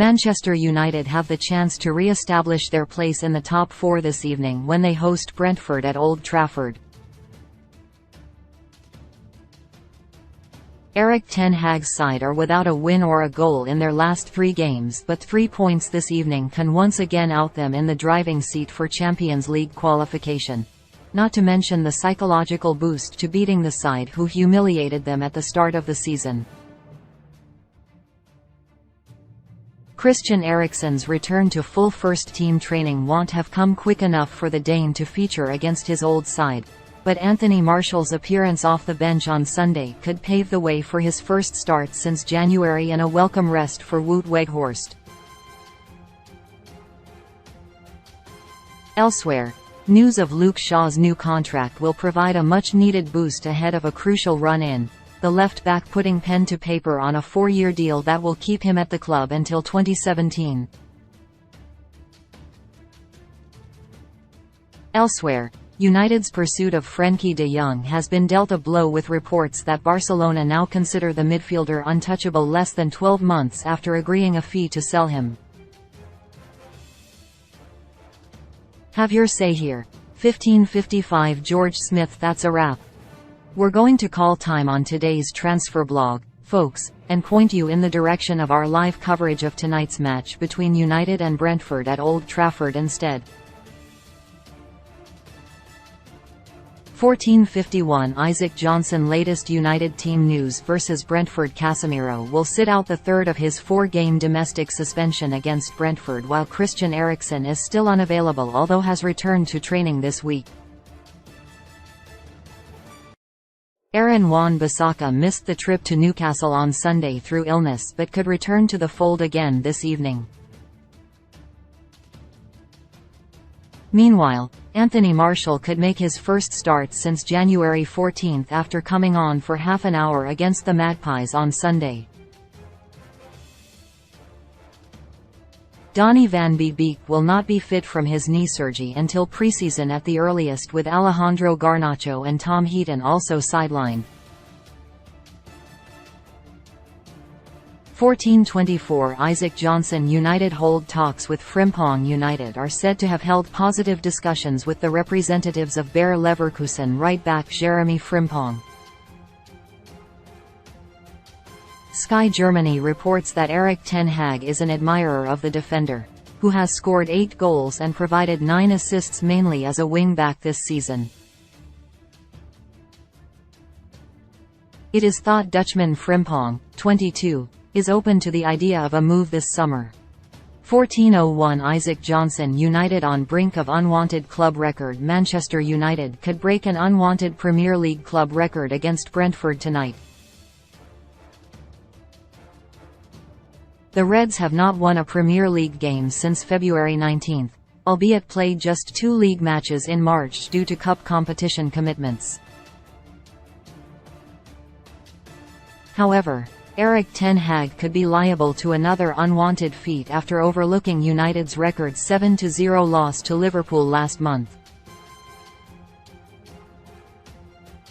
Manchester United have the chance to re-establish their place in the top four this evening when they host Brentford at Old Trafford. Erik ten Hag's side are without a win or a goal in their last 3 games, but 3 points this evening can once again out them in the driving seat for Champions League qualification. Not to mention the psychological boost to beating the side who humiliated them at the start of the season. Christian Eriksen's return to full first-team training won't have come quick enough for the Dane to feature against his old side, but Anthony Martial's appearance off the bench on Sunday could pave the way for his first start since January and a welcome rest for Wout Weghorst. Elsewhere, news of Luke Shaw's new contract will provide a much-needed boost ahead of a crucial run-in, the left-back putting pen to paper on a 4-year deal that will keep him at the club until 2017. Elsewhere, United's pursuit of Frenkie de Jong has been dealt a blow with reports that Barcelona now consider the midfielder untouchable less than 12 months after agreeing a fee to sell him. Have your say here. 1555 George Smith. That's a wrap. We're going to call time on today's transfer blog, folks, and point you in the direction of our live coverage of tonight's match between United and Brentford at Old Trafford instead. 1451 Isaac Johnson. Latest United team news versus Brentford. Casemiro will sit out the third of his 4-game domestic suspension against Brentford, while Christian Eriksen is still unavailable although has returned to training this week. Aaron Wan-Bissaka missed the trip to Newcastle on Sunday through illness but could return to the fold again this evening. Meanwhile, Anthony Martial could make his first start since January 14 after coming on for half an hour against the Magpies on Sunday. Donny van de Beek will not be fit from his knee surgery until preseason at the earliest, with Alejandro Garnacho and Tom Heaton also sidelined. 1424 Isaac Johnson. United hold talks with Frimpong. United are said to have held positive discussions with the representatives of Bayer Leverkusen right-back Jeremy Frimpong. Sky Germany reports that Erik ten Hag is an admirer of the defender, who has scored 8 goals and provided 9 assists mainly as a wing-back this season. It is thought Dutchman Frimpong, 22, is open to the idea of a move this summer. 1401 Isaac Johnson. United on brink of unwanted club record. Manchester United could break an unwanted Premier League club record against Brentford tonight. The Reds have not won a Premier League game since February 19, albeit played just 2 league matches in March due to cup competition commitments. However, Erik ten Hag could be liable to another unwanted feat after overlooking United's record 7-0 loss to Liverpool last month.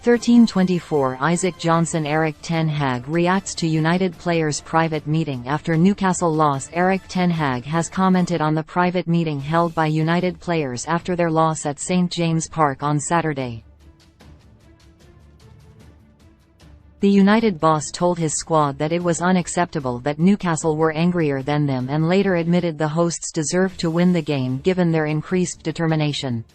1324 Isaac Johnson. Erik ten Hag reacts to United players' private meeting after Newcastle loss. Erik ten Hag has commented on the private meeting held by United players after their loss at St James Park on Saturday. The United boss told his squad that it was unacceptable that Newcastle were angrier than them and later admitted the hosts deserved to win the game given their increased determination.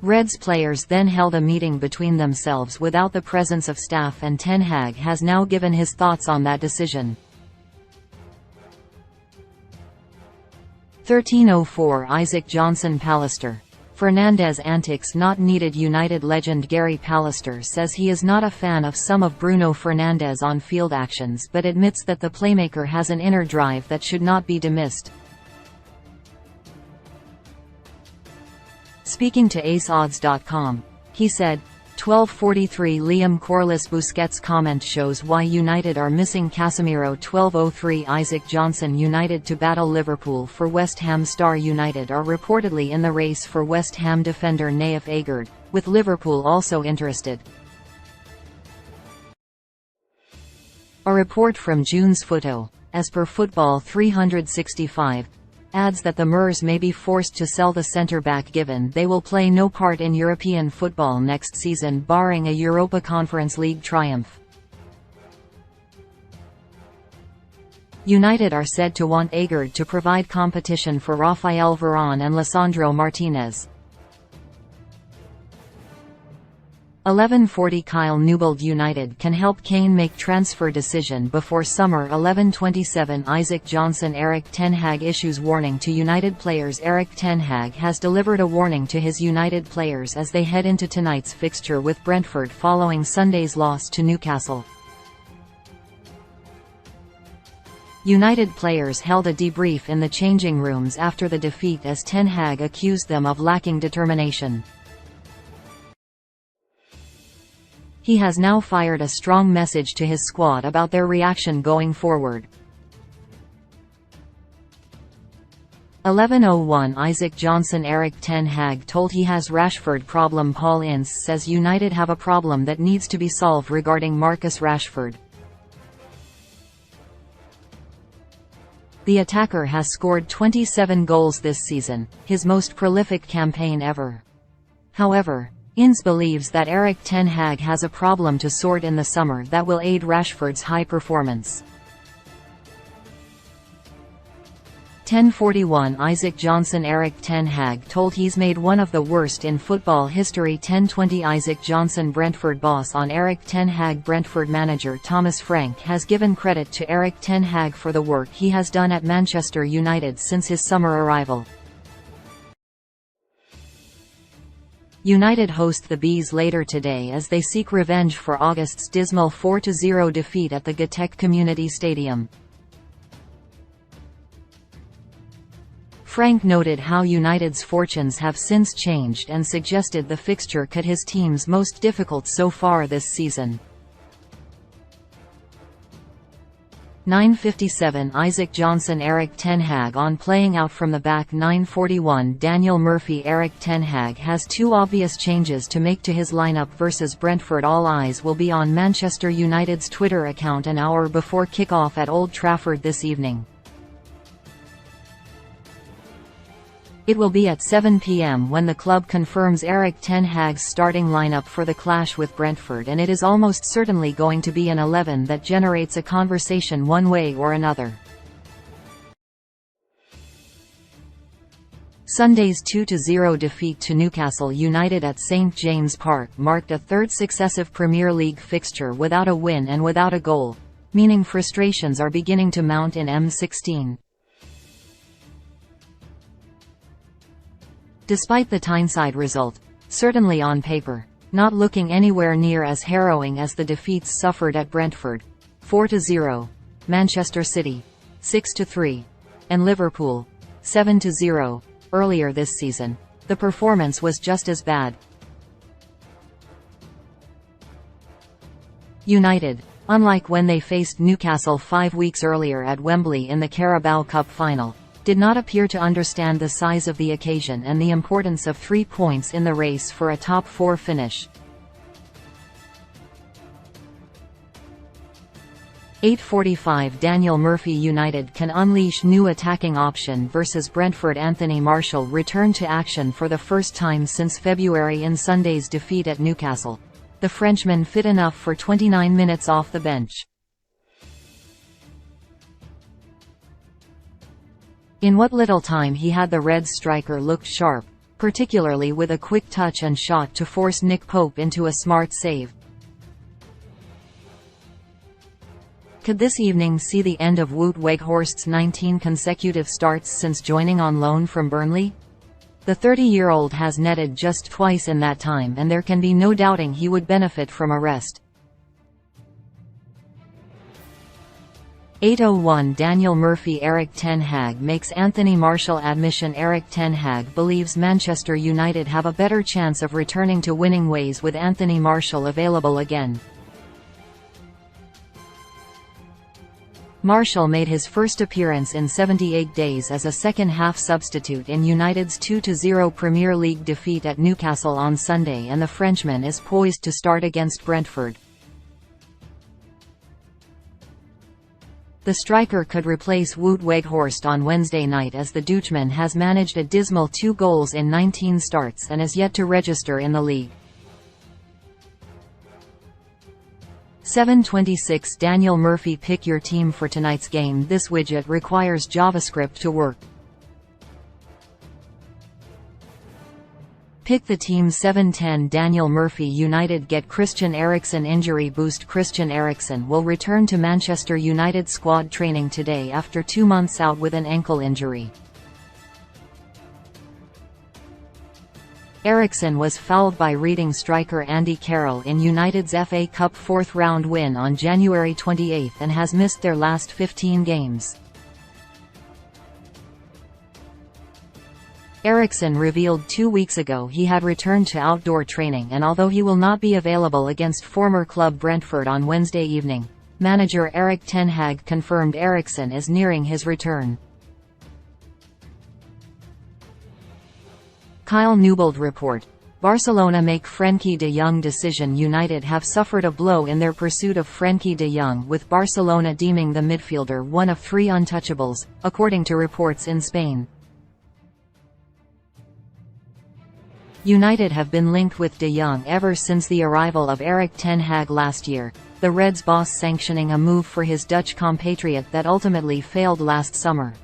Reds players then held a meeting between themselves without the presence of staff, and ten Hag has now given his thoughts on that decision. 1304 Isaac Johnson. Pallister. Fernandes antics not needed. United legend Gary Pallister says he is not a fan of some of Bruno Fernandes' on-field actions but admits that the playmaker has an inner drive that should not be dismissed. Speaking to AceOdds.com, he said, 12:43 Liam Corliss Busquets' comment shows why United are missing Casemiro. 12:03 Isaac Johnson. United to battle Liverpool for West Ham star. United are reportedly in the race for West Ham defender Naif Agard, with Liverpool also interested. A report from June's Photo, as per Football 365, adds that the Murs may be forced to sell the centre-back given they will play no part in European football next season barring a Europa Conference League triumph. United are said to want Agard to provide competition for Rafael Varane and Lisandro Martinez. 11:40 Kyle Newbold United can help Kane make transfer decision before summer. 11:27 Isaac Johnson Erik ten Hag issues warning to United players. Erik ten Hag has delivered a warning to his United players as they head into tonight's fixture with Brentford following Sunday's loss to Newcastle. United players held a debrief in the changing rooms after the defeat as Ten Hag accused them of lacking determination. He has now fired a strong message to his squad about their reaction going forward. 11:01 Isaac Johnson Erik ten Hag told he has Rashford problem. Paul Ince says United have a problem that needs to be solved regarding Marcus Rashford. The attacker has scored 27 goals this season, his most prolific campaign ever. However, Ince believes that Erik ten Hag has a problem to sort in the summer that will aid Rashford's high performance. 10:41 Isaac Johnson Erik ten Hag told he's made one of the worst in football history. 10:20 Isaac Johnson Brentford boss on Erik ten Hag. Brentford manager Thomas Frank has given credit to Erik ten Hag for the work he has done at Manchester United since his summer arrival. United host the Bees later today as they seek revenge for August's dismal 4-0 defeat at the Gatek Community Stadium. Frank noted how United's fortunes have since changed and suggested the fixture cut his team's most difficult so far this season. 9:57 Isaac Johnson Erik ten Hag on playing out from the back. 9:41 Daniel Murphy Erik ten Hag has two obvious changes to make to his lineup versus Brentford. All eyes will be on Manchester United's Twitter account an hour before kick-off at Old Trafford this evening. It will be at 7 p.m. when the club confirms Erik ten Hag's starting lineup for the clash with Brentford, and it is almost certainly going to be an 11 that generates a conversation one way or another. Sunday's 2-0 defeat to Newcastle United at St James Park marked a third successive Premier League fixture without a win and without a goal, meaning frustrations are beginning to mount in M16. Despite the Tyneside result, certainly on paper, not looking anywhere near as harrowing as the defeats suffered at Brentford, 4-0, Manchester City, 6-3, and Liverpool, 7-0, earlier this season, the performance was just as bad. United, unlike when they faced Newcastle 5 weeks earlier at Wembley in the Carabao Cup final, did not appear to understand the size of the occasion and the importance of 3 points in the race for a top 4 finish. 8:45 Daniel Murphy United can unleash new attacking option versus Brentford. Anthony Martial returned to action for the first time since February in Sunday's defeat at Newcastle. The Frenchman fit enough for 29 minutes off the bench. In what little time he had, the Reds striker looked sharp, particularly with a quick touch and shot to force Nick Pope into a smart save. Could this evening see the end of Wout Weghorst's 19 consecutive starts since joining on loan from Burnley? The 30-year-old has netted just twice in that time, and there can be no doubting he would benefit from a rest. 8:01 Daniel Murphy Erik ten Hag makes Anthony Martial admission. Erik ten Hag believes Manchester United have a better chance of returning to winning ways with Anthony Martial available again. Martial made his first appearance in 78 days as a second-half substitute in United's 2-0 Premier League defeat at Newcastle on Sunday, and the Frenchman is poised to start against Brentford. The striker could replace Wout Weghorst on Wednesday night, as the Dutchman has managed a dismal 2 goals in 19 starts and is yet to register in the league. 7:26 Daniel Murphy. Pick your team for tonight's game. This widget requires JavaScript to work. Pick the team. 7:10 Daniel Murphy. United get Christian Eriksen injury boost. Christian Eriksen will return to Manchester United squad training today after 2 months out with an ankle injury. Eriksen was fouled by Reading striker Andy Carroll in United's FA Cup fourth-round win on January 28 and has missed their last 15 games. Eriksen revealed 2 weeks ago he had returned to outdoor training, and although he will not be available against former club Brentford on Wednesday evening, manager Erik ten Hag confirmed Eriksen is nearing his return. Kyle Newbold report. Barcelona make Frenkie de Jong decision. United have suffered a blow in their pursuit of Frenkie de Jong, with Barcelona deeming the midfielder one of 3 untouchables, according to reports in Spain. United have been linked with de Jong ever since the arrival of Erik ten Hag last year, the Reds boss sanctioning a move for his Dutch compatriot that ultimately failed last summer.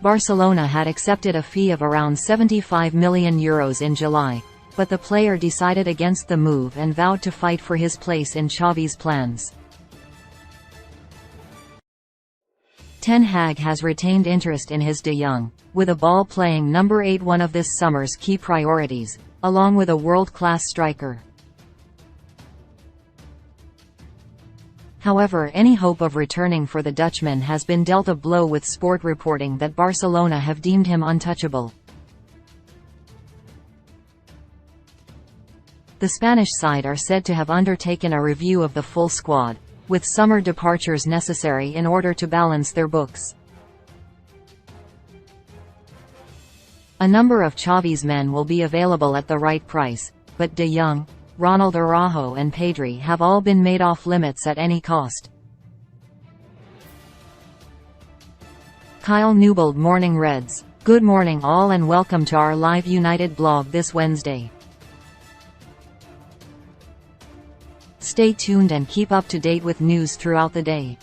Barcelona had accepted a fee of around €75 million in July, but the player decided against the move and vowed to fight for his place in Xavi's plans. Ten Hag has retained interest in his de Jong, with a ball-playing number 8 one of this summer's key priorities, along with a world-class striker. However, any hope of returning for the Dutchman has been dealt a blow, with Sport reporting that Barcelona have deemed him untouchable. The Spanish side are said to have undertaken a review of the full squad, with summer departures necessary in order to balance their books. A number of Xavi's men will be available at the right price, but de Jong, Ronald Araujo and Pedri have all been made off limits at any cost. Kyle Newbold. Morning Reds. Good morning all and welcome to our live United blog this Wednesday. Stay tuned and keep up to date with news throughout the day.